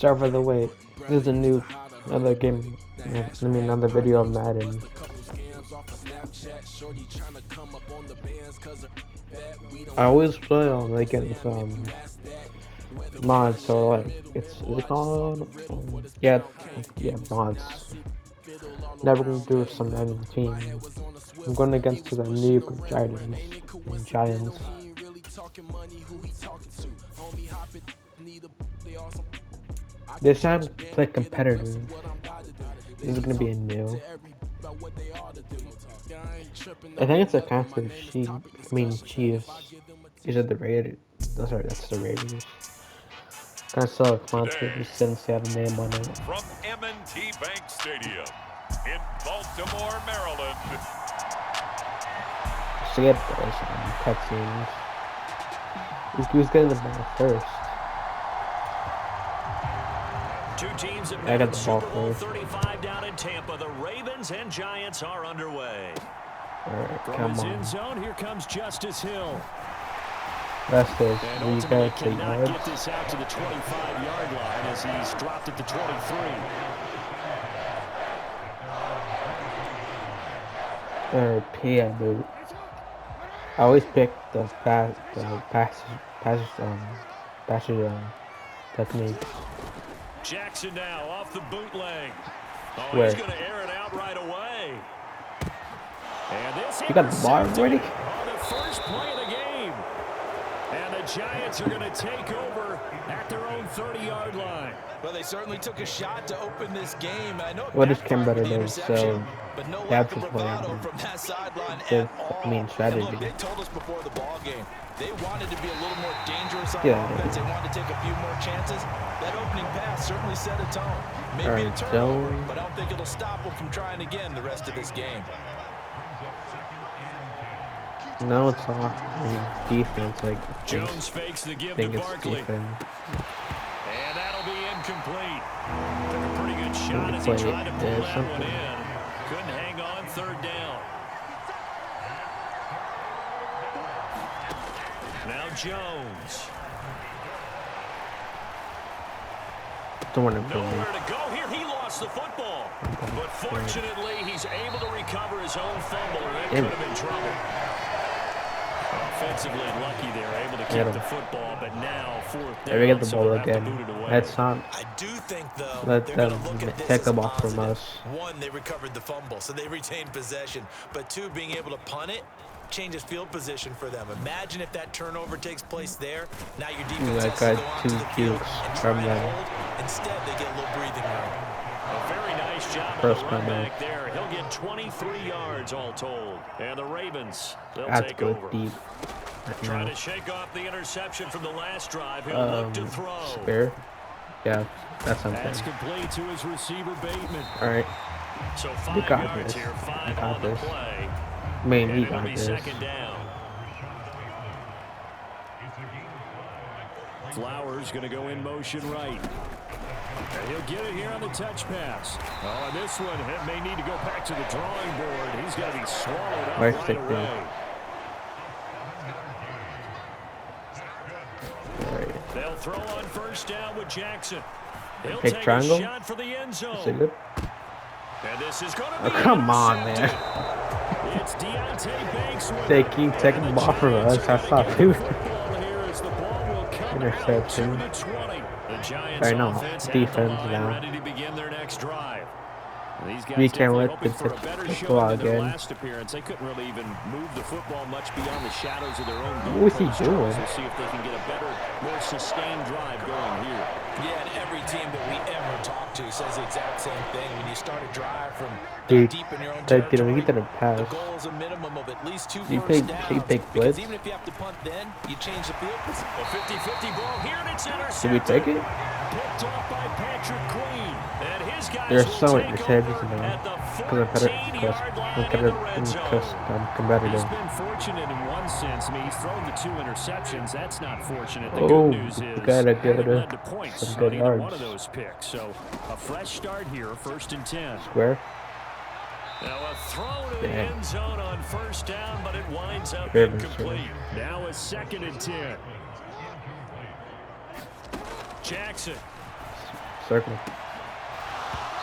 Sorry for the wait. This is a new, another game. Another video of Madden. I always play on like against mods, so like is it called? Yeah, mods. Never gonna do some random team. I'm going against the New York Giants. This time play competitive. This is gonna be a new. I think it's a constant Chiefs. These are the Raiders. That's the Raiders. Kind of self-explanatory since they have a name on it. From M&T Bank Stadium in Baltimore, Maryland. Skip those cutscenes. Who's getting the ball first? Two teams have I got the ball Super Bowl first. 35 down in Tampa. The Ravens and Giants are underway. Alright, From come his on. end zone, here comes Justice Hill. That's this. And We ultimately got cannot get the this out to the 25-yard line as he's dropped at the 23. boot. I always pick the passage techniques. Jackson now off the bootleg. Oh, Where? he's going to air it out right away. And this You got the ball already? on the first play of the game. And the Giants are going to take over at their own 30-yard line. Well, they certainly took a shot to open this game. I know What is Kim better than? So but no that's lack of his bravado plan. from that sideline So, at all. I mean, strategy. And look, they told us before the ball game they wanted to be a little more dangerous on Yeah. offense. They wanted to take a few more chances. That opening pass certainly set a tone. Maybe a Alright, turnover, so but I don't think it'll stop them from trying again the rest of this game. no, it's not. I mean, defense, like Jones fakes the give to think it's Barkley. defense. And that'll be incomplete. Took a pretty good shot as he Play tried to pull there's that one something. in. Couldn't hang on third down. Now Jones. Don't want to play me. Nowhere to go here. He lost the football. But fortunately, he's able to recover his own fumble, or that could have been trouble. Offensively lucky they're able to keep the football, but now fourth down, There we get the so ball they'll have to again. boot it away. That's not. I do think, though, Let they're them going to look at this take as the ball from positive. us. One, they recovered the fumble, so they retained possession. But two, being able to punt it changes field position for them. Imagine if that turnover takes place there. Now your defense has to got go on two to the field cukes and from try and them. hold. Instead, they get a little breathing room. A very nice job First on the run comeback. back there. He'll get 23 yards all told. And the Ravens, they'll That's take good over. deep. Trying to shake off the interception from the last drive. He'll look to throw. Spare. Yeah, that's something. That's complete to his receiver, Bateman. All right. So You 5 got yards this. here, You 5 got on the this. play. I mean, And you it'll got be this. second down. Flowers going to go in motion right. And he'll get it here on the touch pass. Oh, and this one may need to go back to the drawing board. He's going to be swallowed up Nice right take away. there. Alright. They'll throw on first down with Jackson. He'll Pick take triangle? a shot for the end zone. Is it good? And this is going to Oh, be come on, man. It's Deontay Banks with They it. keep taking And the ball from Giants us. are That's gonna not get good. the football here as the ball will come Interception. out to the 20. The Giants I know. offense at Defense the line, now. ready to begin their next drive. These guys We can't definitely let hoping them for a take better the showing ball than their again. last appearance. They couldn't really even move the football much beyond the shadows of their own goal What was he post. doing? We'll see if they can get a better, more sustained drive going here. Yeah, and every team that we ever talk to says the exact same thing. When you start a drive from Dude, deep in your own that didn't territory, get a pass. the goal is a minimum of at least 2 You first take- downs. you take Because blitz? even if you have to punt then, you change the field position. A 50-50 ball here, and it's intercepted. Did we take it? Picked off by Patrick Queen. And his guys There's will so take much over interceptions now. at the Because 14-yard line in the red zone. He's competitive. been fortunate in one sense. I mean, he's thrown the 2 interceptions. That's not fortunate. The Oh, good news we is gotta get haven't a- led to points some on good either one yards. of those picks. So a fresh start here, 1st and 10. Square. Now a throw to the Damn. end zone on first down, but it winds up Very incomplete. Now a 2nd and 10. Jackson. Circle.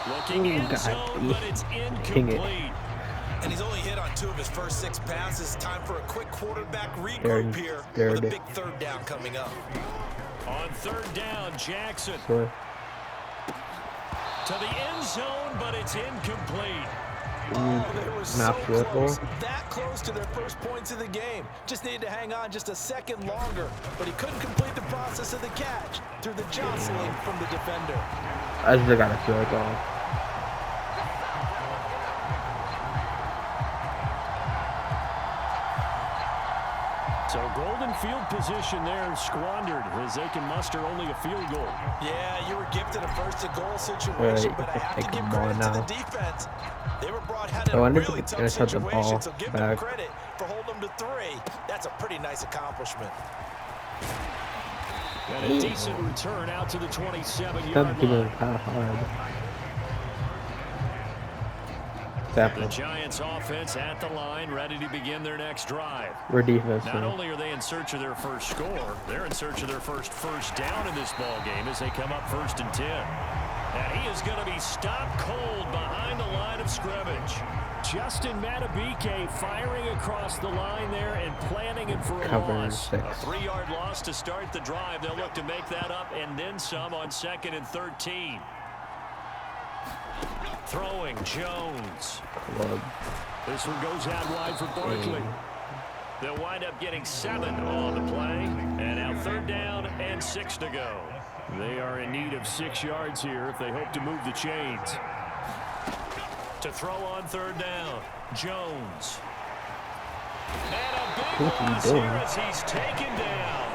Looking Ooh, in God, zone, but it's dang it. incomplete. And he's only hit on 2 of his first 6 passes. Time for a quick quarterback regroup here there with it a is. big 3rd down coming up. On 3rd down, Jackson. Sure. To the end zone, but it's incomplete. Oh, they were so Not field close. goal. That close to their first points of the game. Just needed to hang on just a second longer, but he couldn't complete the process of the catch through the jostling from the defender. I just got a field goal. So golden field position there squandered as they can muster only a field goal. Yeah, you were gifted a first-to-goal situation, but I have to give credit to the defense. They were brought out in a really tough situation, so give them credit for holding them to 3. That's a pretty nice accomplishment. And a decent return out to the 27-yard line. Kind of hard. The Giants offense at the line, ready to begin their next drive. We're defense. Not only are they in search of their first score, they're in search of their first down in this ball game as they come up 1st and 10. And he is going to be stopped cold behind the line of scrimmage. Justin Matabike firing across the line there and planting it for a loss. A 3-yard loss to start the drive. They'll look to make that up and then some on 2nd and 13. Throwing Jones. This one goes out wide for Barkley. They'll wind up getting 7 on the play. And now 3rd down and 6 to go. They are in need of 6 yards here if they hope to move the chains. To throw on 3rd down, Jones. And a big loss here as he's taken down.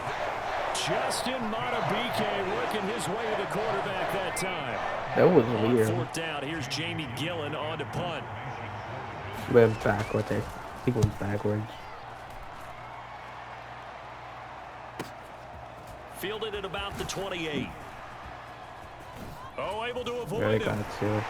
Justin Matabike working his way to the quarterback that time. That was weird. 4th down, here's Jamie Gillen on to punt. Went backwards. I think it was backwards. Fielded at about the 28. Oh, able to avoid Really it. got it too.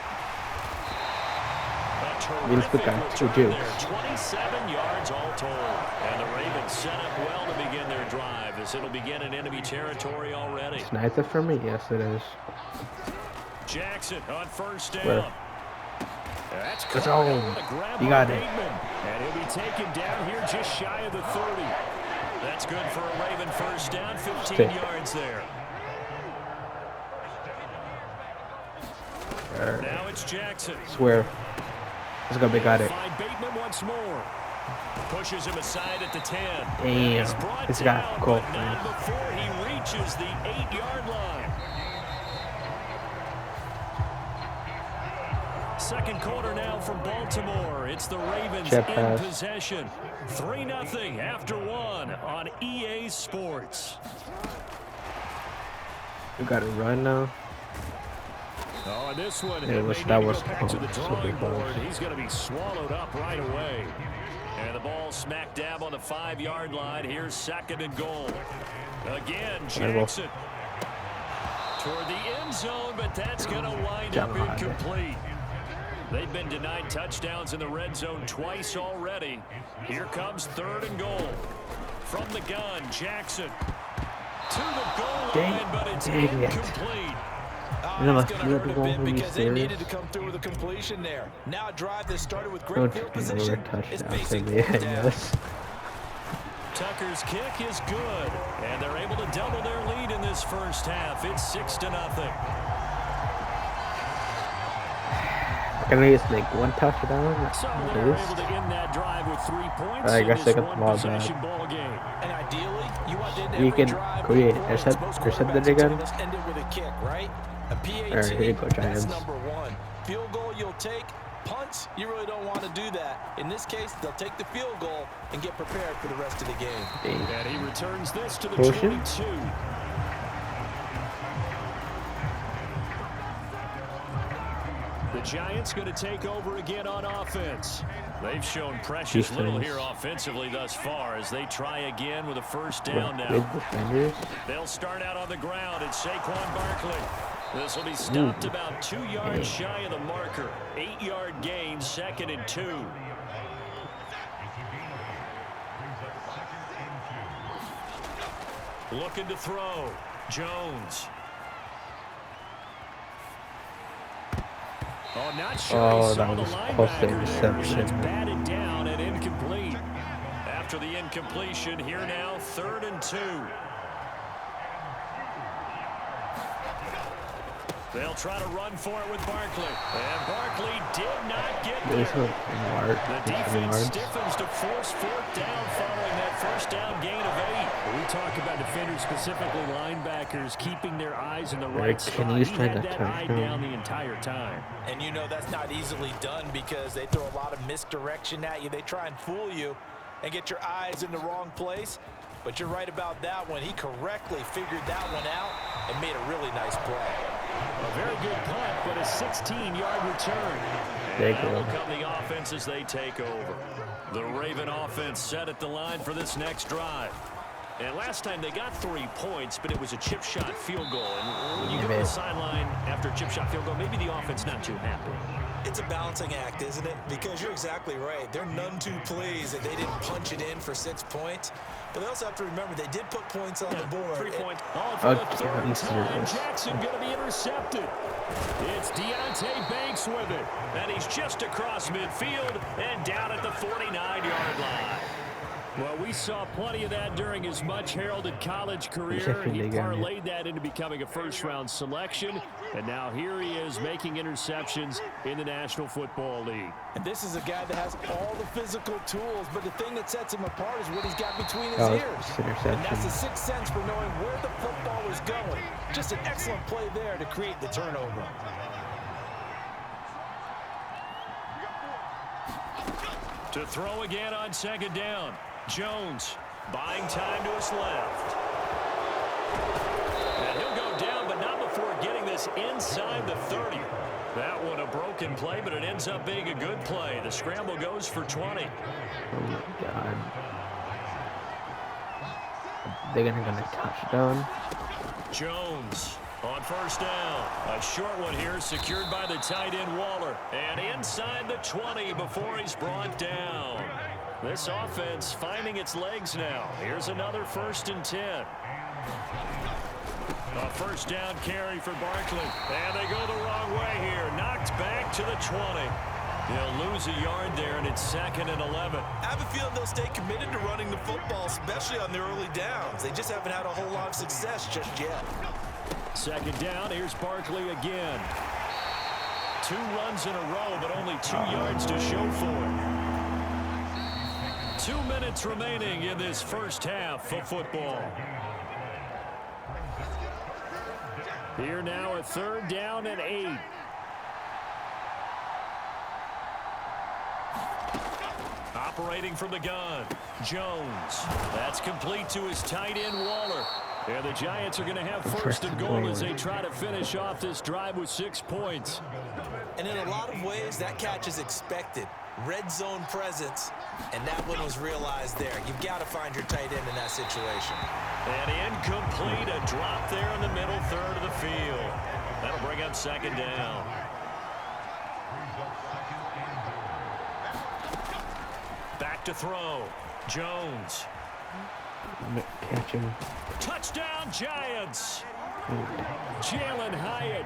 A Means we terrific got 2 return jukes. there, 27 yards all told. And the Ravens set up well to begin their drive as it'll begin in enemy territory already. Snipe it for me? Yes, it is. Jackson on 1st down. Where? That's Let's go. You got it. And he'll be taken down here just shy of the 30. That's good for a Raven 1st down, 15 yards there. Now it's Jackson. Swear. Let's go, got it. Find Bateman once more. Pushes him aside at the 10. Damn. It's got cool. Not before he reaches the 8-yard line. 2nd quarter now from Baltimore. It's the Ravens in possession. 3-0 after 1 on EA Sports. You got to run now. Oh, and this one, that was back to the drawing board. He's going to be swallowed up right away. And the ball smack dab on the 5-yard line. Here's 2nd and goal. Again, Jackson toward the end zone, but that's going to wind up incomplete. They've been denied touchdowns in the red zone twice already. Here comes 3rd and goal. From the gun, Jackson to the goal line, but it's incomplete. He's going to hurt a bit because they needed to come through with a completion there. Now a drive that started with great field position is basically down. Tucker's kick is good, and they're able to double their lead in this 1st half. It's 6-0. Can we just make 1 touchdown? So they're able to end that drive with 3 points. I guess I got the ball back. Ball game. And ideally, you want to end you every can drive create with intercept it again. Let's end it with a kick, right? A PAT, Alright, here you go, that's Giants. number 1. Field goal you'll take. Punts, you really don't want to do that. In this case, they'll take the field goal and get prepared for the rest of the game. And he returns this to the 22. The Giants going to take over again on offense. They've shown precious little here offensively thus far as they try again with a 1st down now. They'll start out on the ground. It's Saquon Barkley. This will be stopped about 2 yards shy of the marker. 8-yard gain, 2nd and 2. Looking to throw. Jones. Oh, not sure Oh, he saw that the was close to linebacker there, as it's interception. batted down and incomplete. After the incompletion, here now, 3rd and 2. They'll try to run for it with Barkley. And Barkley did not get there. The defense stiffens to force 4th down following that 1st down gain of 8. We talk about defenders, specifically linebackers, keeping their eyes in the right spot. He had that eye down the entire time. And you know that's not easily done because they throw a lot of misdirection at you. They try and fool you and get your eyes in the wrong place. But you're right about that one. He correctly figured that one out and made a really nice play. A very good punt, but a 16-yard return. And that will come the offense as they take over. The Raven offense set at the line for this next drive. And last time they got 3 points, but it was a chip shot field goal. And when you go to the sideline after a chip shot field goal, maybe the offense not too happy. It's a balancing act, isn't it? Because you're exactly right. They're none too pleased that they didn't punch it in for 6 points. But they also have to remember they did put points on the board. 3 points. All for the 3rd time. Jackson going to be intercepted. It's Deontay Banks with it. And he's just across midfield and down at the 49-yard line. Well, we saw plenty of that during his much-heralded college career. He parlayed that into becoming a first-round selection, and now here he is making interceptions in the National Football League. And this is a guy that has all the physical tools, but the thing that sets him apart is what he's got between his ears. And that's the sixth sense for knowing where the football is going. Just an excellent play there to create the turnover. To throw again on 2nd down. Jones buying time to his left. And he'll go down, but not before getting this inside the 30. That one a broken play, but it ends up being a good play. The scramble goes for 20. Oh my God. They're gonna get a touchdown. Jones on 1st down. A short one here secured by the tight end Waller. And inside the 20 before he's brought down. This offense finding its legs now. Here's another 1st and 10. A 1st down carry for Barkley. And they go the wrong way here. Knocked back to the 20. They'll lose a yard there, and it's 2nd and 11. I have a feeling they'll stay committed to running the football, especially on the early downs. They just haven't had a whole lot of success just yet. 2nd down, here's Barkley again. 2 runs in a row, but only 2 yards to show for it. 2 minutes remaining in this first half of football. Here now, a 3rd down and 8. Operating from the gun, Jones. That's complete to his tight end, Waller. And the Giants are going to have 1st and goal as they try to finish off this drive with 6 points. And in a lot of ways, that catch is expected. Red zone presence, and that one was realized there. You've got to find your tight end in that situation. And incomplete, a drop there in the middle 3rd of the field. That'll bring up 2nd down. Back to throw. Jones. Catching. Touchdown, Giants. Jalen Hyatt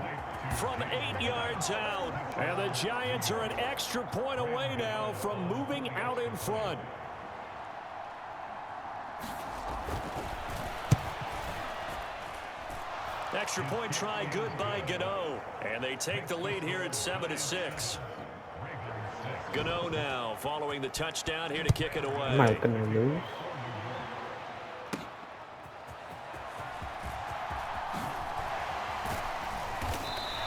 from 8 yards out. And the Giants are an extra point away now from moving out in front. Extra point try good by Gano. And they take the lead here at 7-6. Gano now following the touchdown here to kick it away. Am I gonna lose?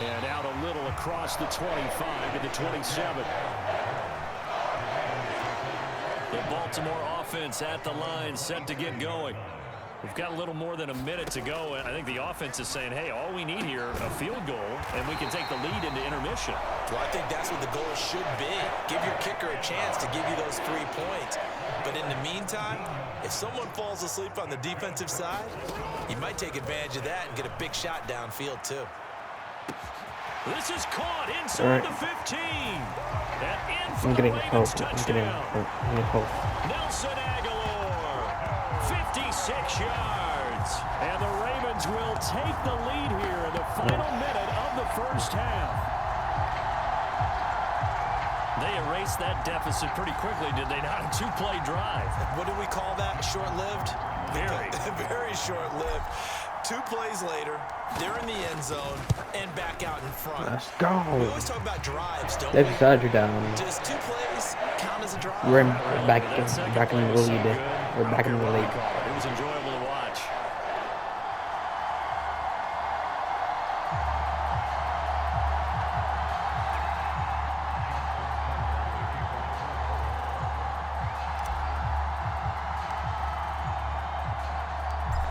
And out a little across the 25 to the 27. The Baltimore offense at the line set to get going. We've got a little more than a minute to go, and I think the offense is saying, hey, all we need here, a field goal, and we can take the lead into intermission. Well, I think that's what the goal should be. Give your kicker a chance to give you those 3 points. But in the meantime, if someone falls asleep on the defensive side, you might take advantage of that and get a big shot downfield, too. This is caught inside the 15. And in for I'm the getting Ravens help. touchdown. I'm getting help. Nelson Aguilar, 56 yards. And the Ravens will take the lead here in the final minute of the first half. erased that deficit pretty quickly, did they not? A two-play drive. What do we call that? Short-lived? Very. Very short-lived. 2 plays later, they're in the end zone and back out in front. Let's go. We always talk about drives, don't we? Let's dodge down. Does 2 plays count as a drive? We're back That in the was so lead. good. We're back in the lead. It was enjoyable to watch.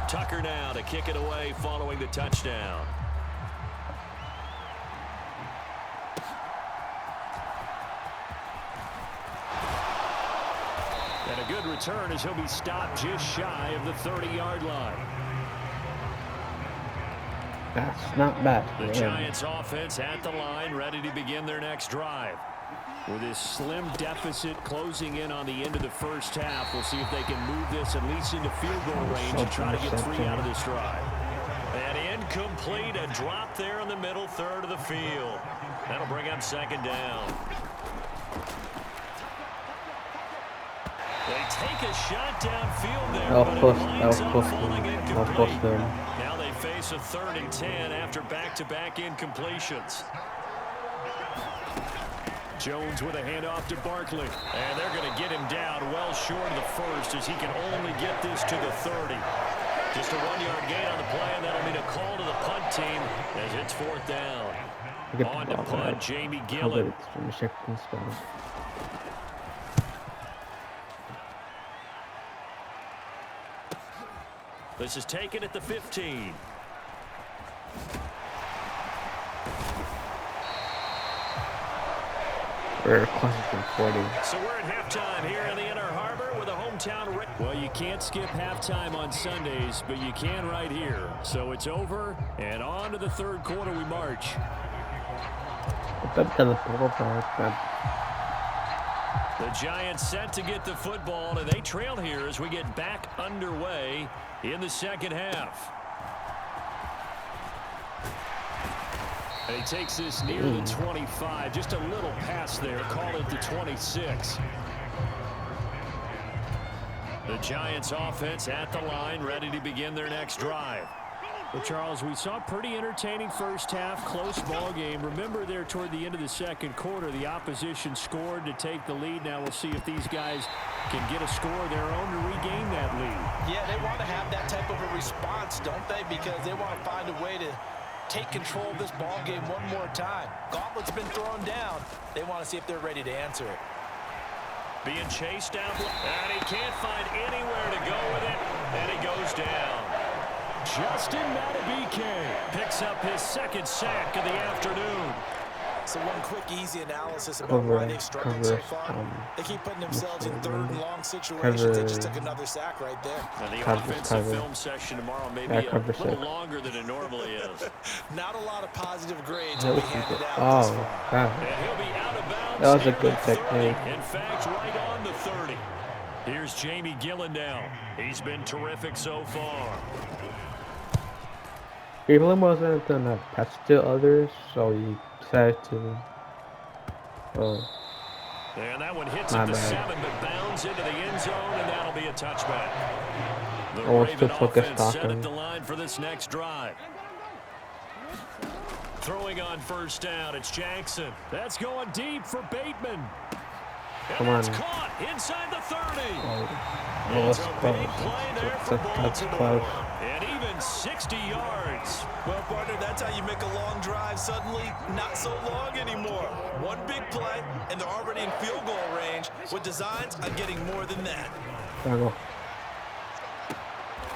Tucker now to kick it away following the touchdown. And a good return as he'll be stopped just shy of the 30-yard line. That's not bad. The Giants offense at the line, ready to begin their next drive. With this slim deficit closing in on the end of the first half, we'll see if they can move this at least into field goal range and try to get 3 out of this drive. And incomplete, a drop there in the middle third of the field. That'll bring up 2nd down. They take a shot downfield there, but it winds up falling incomplete. Now they face a 3rd and 10 after back-to-back incompletions. Jones with a handoff to Barkley. And they're going to get him down well short of the first as he can only get this to the 30. Just a 1-yard gain on the play, and that'll mean a call to the punt team as it's 4th down. On to punt, Jamie Gillen. This is taken at the 15. We're closer to 40. So we're at halftime here in the Inner Harbor with a hometown. Well, you can't skip halftime on Sundays, but you can right here. So it's over, and on to the 3rd quarter we march. The Giants set to get the football, and they trail here as we get back underway in the 2nd half. And he takes this near the 25. Just a little pass there. Call it the 26. The Giants offense at the line, ready to begin their next drive. Well, Charles, we saw a pretty entertaining first half, close ball game. Remember there toward the end of the 2nd quarter, the opposition scored to take the lead. Now we'll see if these guys can get a score of their own to regain that lead. Yeah, they want to have that type of a response, don't they? Because they want to find a way to take control of this ball game one more time. Gauntlet's been thrown down. They want to see if they're ready to answer it. Being chased down, and he can't find anywhere to go with it, and he goes down. Justin Madubuike picks up his 2nd sack of the afternoon. So one quick, easy analysis about why they've struggled so far. They keep putting themselves in 3rd and long situations. They just took another sack right there. And the offensive film session tomorrow may be a little longer than it normally is. Not a lot of positive grades will be handed out. Oh, wow. And he'll be out of bounds. That was a good technique. In fact, right on the 30. Here's Jamie Gillen now. He's been terrific so far. Cleveland wasn't gonna pass to others, so he decided to. Oh. And that one hits at the 7, but bounds into the end zone, and that'll be a touchback. The Raven offense set at the line for this next drive. Throwing on 1st down, it's Jackson. That's going deep for Bateman. And that's caught inside the 30. It's a big play there for Baltimore. And even 60 yards. Well, partner, that's how you make a long drive suddenly not so long anymore. One big play, and they're already in field goal range with designs on getting more than that.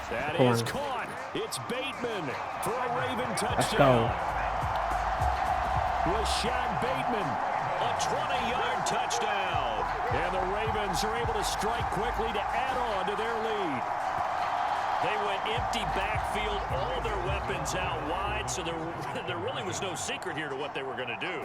That is caught. It's Bateman for a Raven touchdown. Rashad Bateman, a 20-yard touchdown. And the Ravens are able to strike quickly to add on to their lead. They went empty backfield, all their weapons out wide, so there really was no secret here to what they were going to do.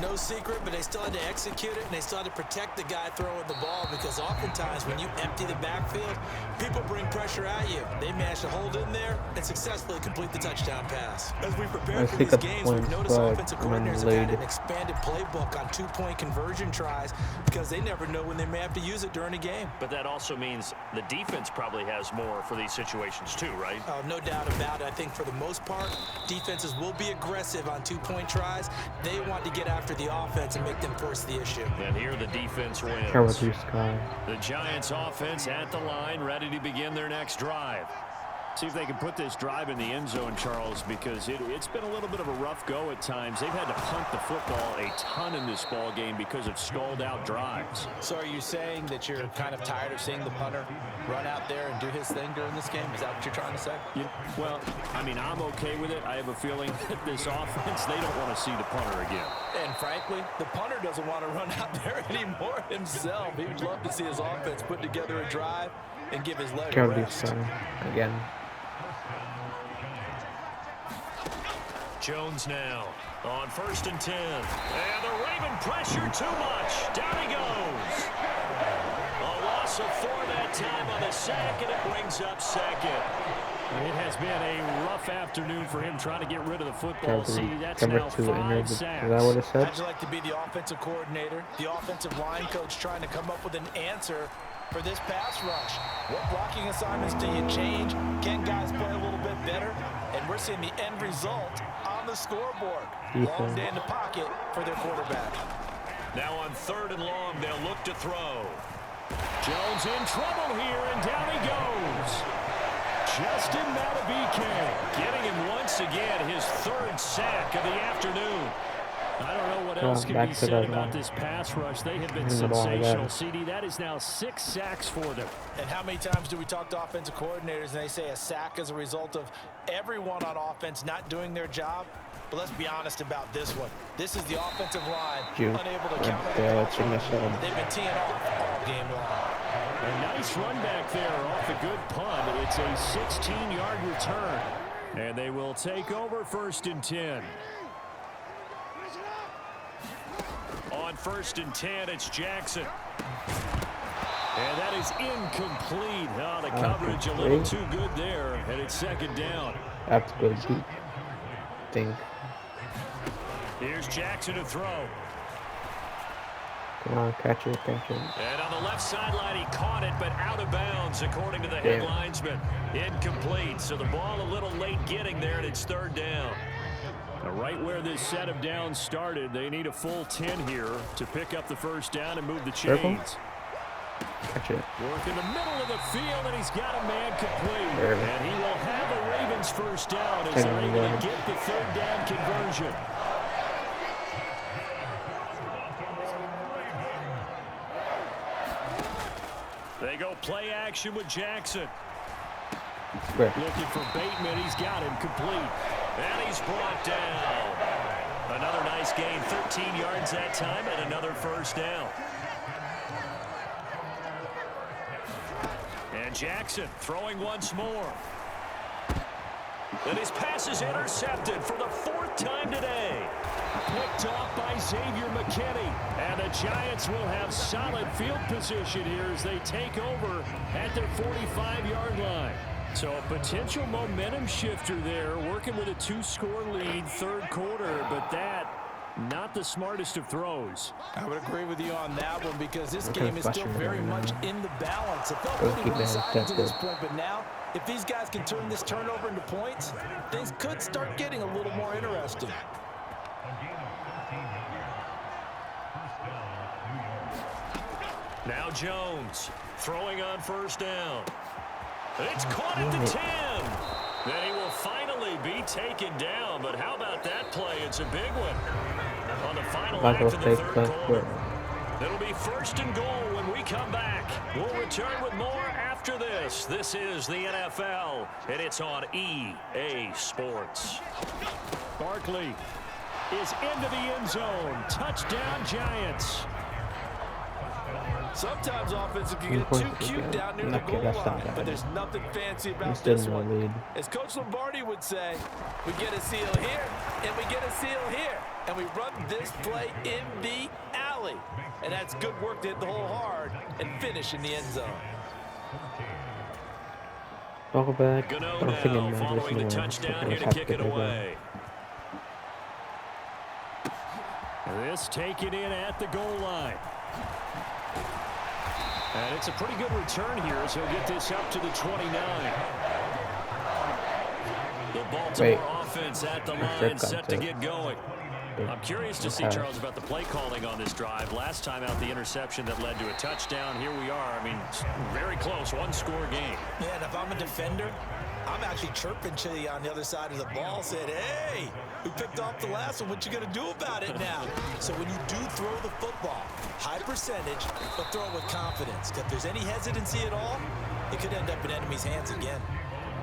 No secret, but they still had to execute it, and they still had to protect the guy throwing the ball, because oftentimes when you empty the backfield, people bring pressure at you. They managed to hold in there and successfully complete the touchdown pass. As we prepare for these games, we've noticed offensive coordinators have had an expanded playbook on two-point conversion tries because they never know when they may have to use it during a game. But that also means the defense probably has more for these situations too, right? Oh, no doubt about it. I think for the most part, defenses will be aggressive on two-point tries. They want to get after the offense and make them force the issue. And here the defense wins. The Giants offense at the line, ready to begin their next drive. See if they can put this drive in the end zone, Charles, because it's been a little bit of a rough go at times. They've had to punt the football a ton in this ball game because of stalled-out drives. So are you saying that you're kind of tired of seeing the punter run out there and do his thing during this game? Is that what you're trying to say? Yeah, well, I mean, I'm okay with it. I have a feeling that this offense, they don't want to see the punter again. And frankly, the punter doesn't want to run out there anymore himself. He would love to see his offense put together a drive and give his leg a rest. Again. Jones now on 1st and 10. And the Raven pressure too much. Down he goes. A loss of 4 that time on the sack, and it brings up second. It has been a rough afternoon for him trying to get rid of the football. See, that's now 5 sacks. Is that what it said? How'd you like to be the offensive coordinator, the offensive line coach trying to come up with an answer for this pass rush? What blocking assignments do you change? Can guys play a little bit better? And we're seeing the end result on the scoreboard. Long day in the pocket for their quarterback. Now on 3rd and long, they'll look to throw. Jones in trouble here, and down he goes. Justin Matabike getting him once again, his 3rd sack of the afternoon. I don't know what else can be said about this pass rush. They have been sensational, CD. That is now 6 sacks for them. And how many times do we talk to offensive coordinators and they say a sack is a result of everyone on offense not doing their job? But let's be honest about this one. This is the offensive line unable to counter the pressure. They've been teeing off all game long. A nice run back there off the good punt. It's a 16-yard return. And they will take over 1st and 10. On 1st and 10, it's Jackson. And that is incomplete. Oh, the coverage a little too good there, and it's 2nd down. That's good. Think. Here's Jackson to throw. Come on, catch it. And on the left sideline, he caught it, but out of bounds, according to the head linesman. Incomplete, so the ball a little late getting there, and it's 3rd down. Now, right where this set of downs started, they need a full 10 here to pick up the 1st down and move the chains. Catch it. Work in the middle of the field, and he's got a man complete. And he will have the Ravens 1st down as they're able to get the 3rd down conversion. They go play action with Jackson. Looking for Bateman. He's got him complete. And he's brought down. Another nice gain. 13 yards that time and another 1st down. And Jackson throwing once more. And his pass is intercepted for the 4th time today. Picked off by Xavier McKinney. And the Giants will have solid field position here as they take over at their 45-yard line. So a potential momentum shifter there, working with a 2-score lead, 3rd quarter, but that, not the smartest of throws. I would agree with you on that one because this game is still very much in the balance. It felt pretty one-sided to this point, but now, if these guys can turn this turnover into points, things could start getting a little more interesting. Now Jones throwing on 1st down. It's caught at the 10. Then he will finally be taken down. But how about that play? It's a big one. On the final act of the 3rd quarter. It'll be 1st and goal when we come back. We'll return with more after this. This is the NFL, and it's on EA Sports. Barkley is into the end zone. Touchdown, Giants. Sometimes offenses can get too cute down near the goal line, but there's nothing fancy about this one. As Coach Lombardi would say, we get a seal here, and we get a seal here, and we run this play in the alley. And that's good work to hit the hole hard and finish in the end zone. Welcome back. Gano now following the touchdown here to kick it away. This taken in at the goal line. And it's a pretty good return here as he'll get this up to the 29. The Baltimore offense at the line set to get going. I'm curious to see, Charles, about the play calling on this drive. Last time out, the interception that led to a touchdown. Here we are. I mean, very close, one-score game. Yeah, and if I'm a defender, I'm actually chirping to you on the other side of the ball, said, hey, we picked off the last one. What you going to do about it now? So when you do throw the football, high percentage, but throw it with confidence. If there's any hesitancy at all, it could end up in enemy's hands again.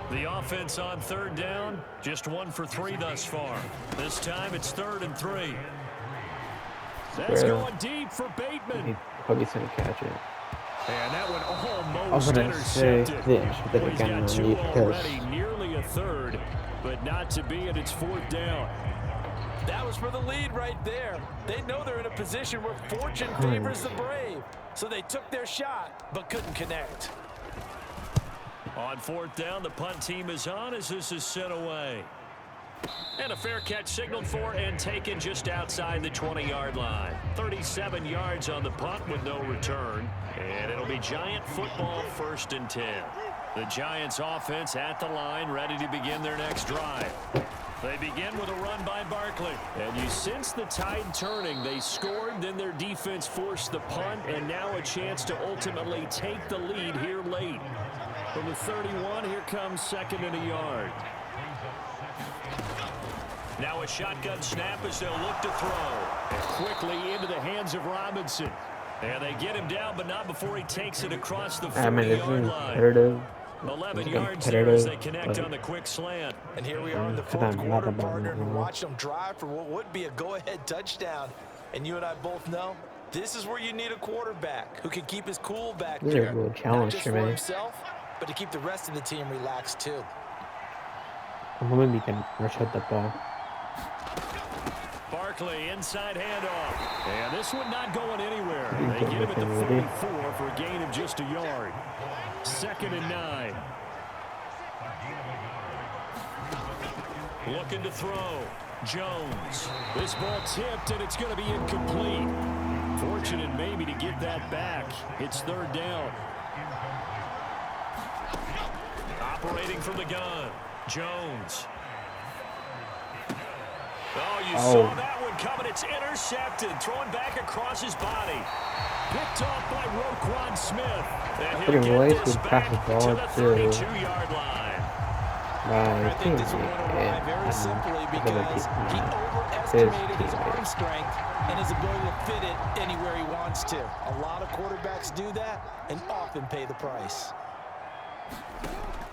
The offense on third down, just 1 for 3 thus far. This time it's 3rd and 3. That's going deep for Bateman. He's going to catch it. And that one almost intercepted. Well, he's got 2 already, nearly a third, but not to be, and it's 4th down. That was for the lead right there. They know they're in a position where fortune favors the brave. So they took their shot, but couldn't connect. On 4th down, the punt team is on as this is sent away. And a fair catch signaled for and taken just outside the 20-yard line. 37 yards on the punt with no return. And it'll be Giant football, 1st and 10. The Giants offense at the line, ready to begin their next drive. They begin with a run by Barkley. And you sense the tide turning. They scored, then their defense forced the punt, and now a chance to ultimately take the lead here late. From the 31, here comes 2nd and a yard. Now a shotgun snap as they'll look to throw. And quickly into the hands of Robinson. And they get him down, but not before he takes it across the 40-yard line. 11 yards there as they connect on the quick slant. And here we are in the 4th quarter, partner, and watch them drive for what would be a go-ahead touchdown. And you and I both know this is where you need a quarterback who can keep his cool back there. This is a real challenge not just for himself, but to keep the rest of the team relaxed too. I'm hoping we can rush out the ball. Barkley inside handoff. And this one not going anywhere. They get him at the 44 for a gain of just a yard. 2nd and 9. Looking to throw. Jones. This ball tipped, and it's going to be incomplete. Fortunate maybe to get that back. It's 3rd down. Operating from the gun. Jones. Oh, you saw that one coming. It's intercepted. Throwing back across his body. Picked off by Roquan Smith. And he'll get this back to the 32-yard line. I think this one went awry very simply because he overestimated his arm strength and his ability to fit it anywhere he wants to. A lot of quarterbacks do that and often pay the price.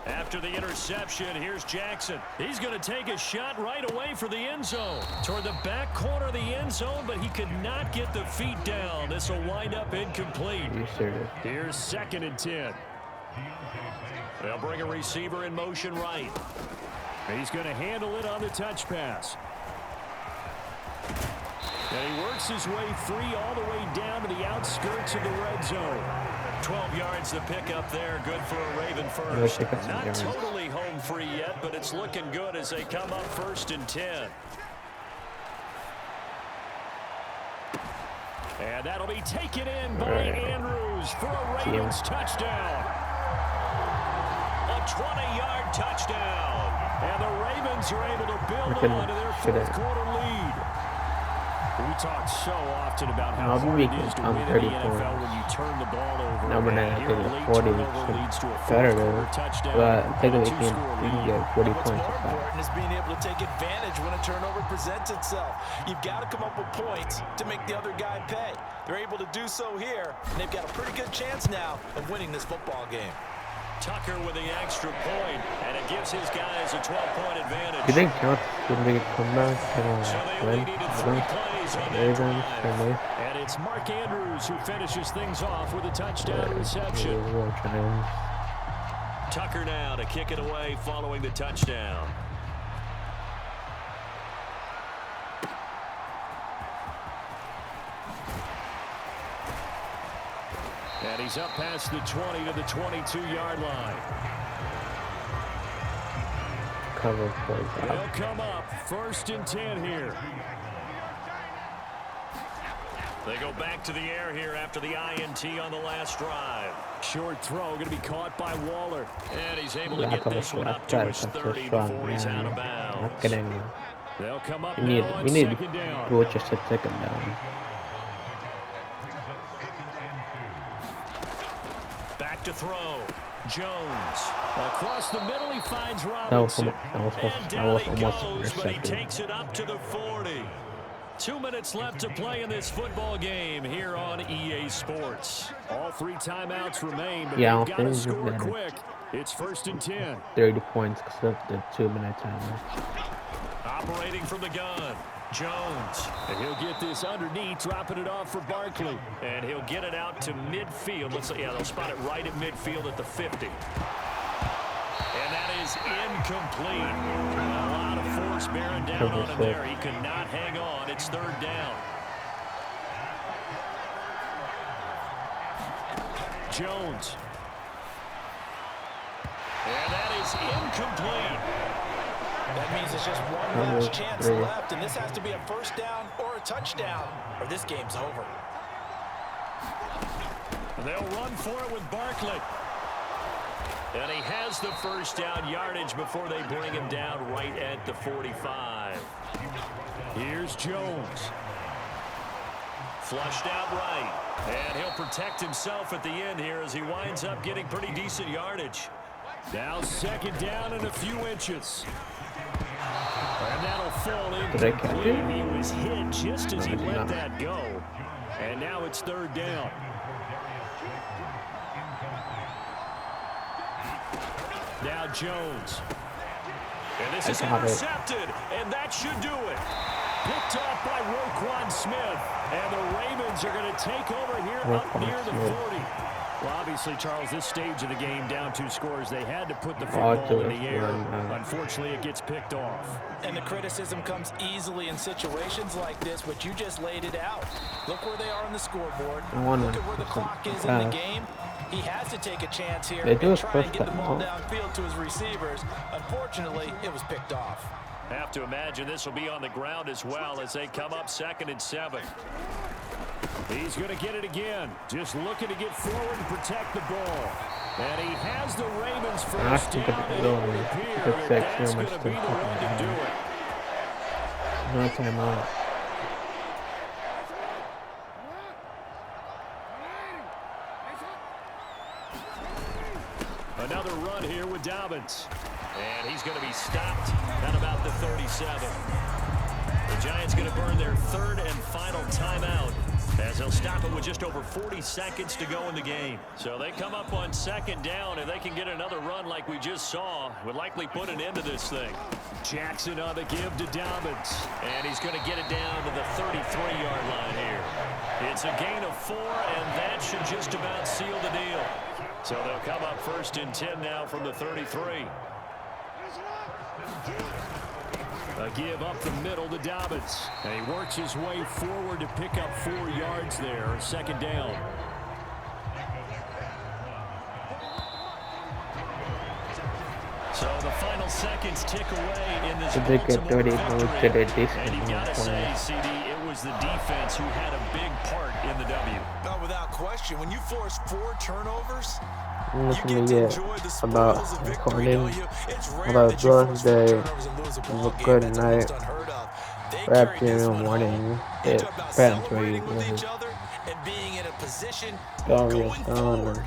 After the interception, here's Jackson. He's going to take a shot right away for the end zone. Toward the back corner of the end zone, but he could not get the feet down. This will wind up incomplete. Here's 2nd and 10. They'll bring a receiver in motion right. He's going to handle it on the touch pass. And he works his way free all the way down to the outskirts of the red zone. 12 yards to pick up there. Good for a Raven first. Not totally home free yet, but it's looking good as they come up 1st and 10. And that'll be taken in by Andrews for a Ravens touchdown. A 20-yard touchdown. And the Ravens are able to build on to their 4th quarter lead. We talk so often about how hard it is to win in the NFL when you turn the ball over. No, we're not Here, a late turnover leads to a fourth-quarter touchdown. But technically, we can get 40 What's points. more important is being able to take advantage when a turnover presents itself. You've got to come up with points to make the other guy pay. They're able to do so here, and they've got a pretty good chance now of winning this football game. Tucker with the extra point, and it gives his guys a 12-point advantage. You think John's going to make a comeback and So they win? only needed 3 plays on that drive. And it's Mark Andrews who finishes things off with a touchdown reception. Tucker now to kick it away following the touchdown. And he's up past the 20 to the 22-yard line. Cover for They'll come up 1st and 10 here. They go back to the air here after the INT on the last drive. Short throw going to be caught by Waller. And he's able to get this one up to his 30 before he's out of bounds. They'll come up now on 2nd down. Do it just to take him down. Back to throw. Jones. Across the middle, he finds Robinson. And down he goes, but he takes it up to the 40. 2 minutes left to play in this football game here on EA Sports. All 3 timeouts remain, but they've got to score quick. It's 1st and 10. 30 points because of the 2-minute timer. Operating from the gun. Jones. And he'll get this underneath, dropping it off for Barkley. And he'll get it out to midfield. They'll spot it right at midfield at the 50. And that is incomplete. A lot of force bearing down on him there. He could not hang on. It's 3rd down. Jones. And that is incomplete. That means it's just one last chance left, and this has to be a 1st down or a touchdown, or this game's over. They'll run for it with Barkley. And he has the 1st down yardage before they bring him down right at the 45. Here's Jones. Flushed out right. And he'll protect himself at the end here as he winds up getting pretty decent yardage. Now 2nd down and a few inches. And that'll fall incomplete. He was hit just as he let that go. And now it's 3rd down. Now Jones. And this is intercepted. And that should do it. Picked off by Roquan Smith. And the Ravens are going to take over here up near the 40. Well, obviously, Charles, this stage of the game, down 2 scores, they had to put the football in the air. Unfortunately, it gets picked off. And the criticism comes easily in situations like this, but you just laid it out. Look where they are on the scoreboard. Look at where the clock is in the game. He has to take a chance here and try and get the ball downfield to his receivers. Unfortunately, it was picked off. Have to imagine this will be on the ground as well as they come up 2nd and 7. He's going to get it again. Just looking to get forward and protect the ball. And he has the Ravens 1st down, and it would appear that's going to be the one to do it. No timeout. Another run here with Dobbins. And he's going to be stopped at about the 37. The Giants going to burn their 3rd and final timeout as they'll stop it with just over 40 seconds to go in the game. So they come up on 2nd down, and they can get another run like we just saw. Would likely put an end to this thing. Jackson on the give to Dobbins. And he's going to get it down to the 33-yard line here. It's a gain of 4, and that should just about seal the deal. So they'll come up 1st and 10 now from the 33. A give up the middle to Dobbins. And he works his way forward to pick up 4 yards there. 2nd down. So the final seconds tick away in this Baltimore victory. And you got to say, CD, it was the defense who had a big part in the W. No, without question. When you force 4 turnovers, you get to enjoy the spoils of victory, don't you? It's rare that you force 4 turnovers and lose a ball game. That's almost unheard of. They carried this one home. You talk about celebrating with each other and being in a position going forward.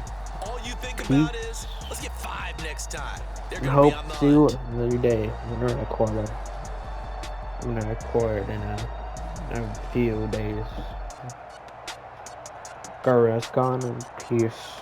All you think about is, let's get 5 next time. They're going to be on the hunt. Every day. I'm going to record in a few days. Gaara's gone in peace.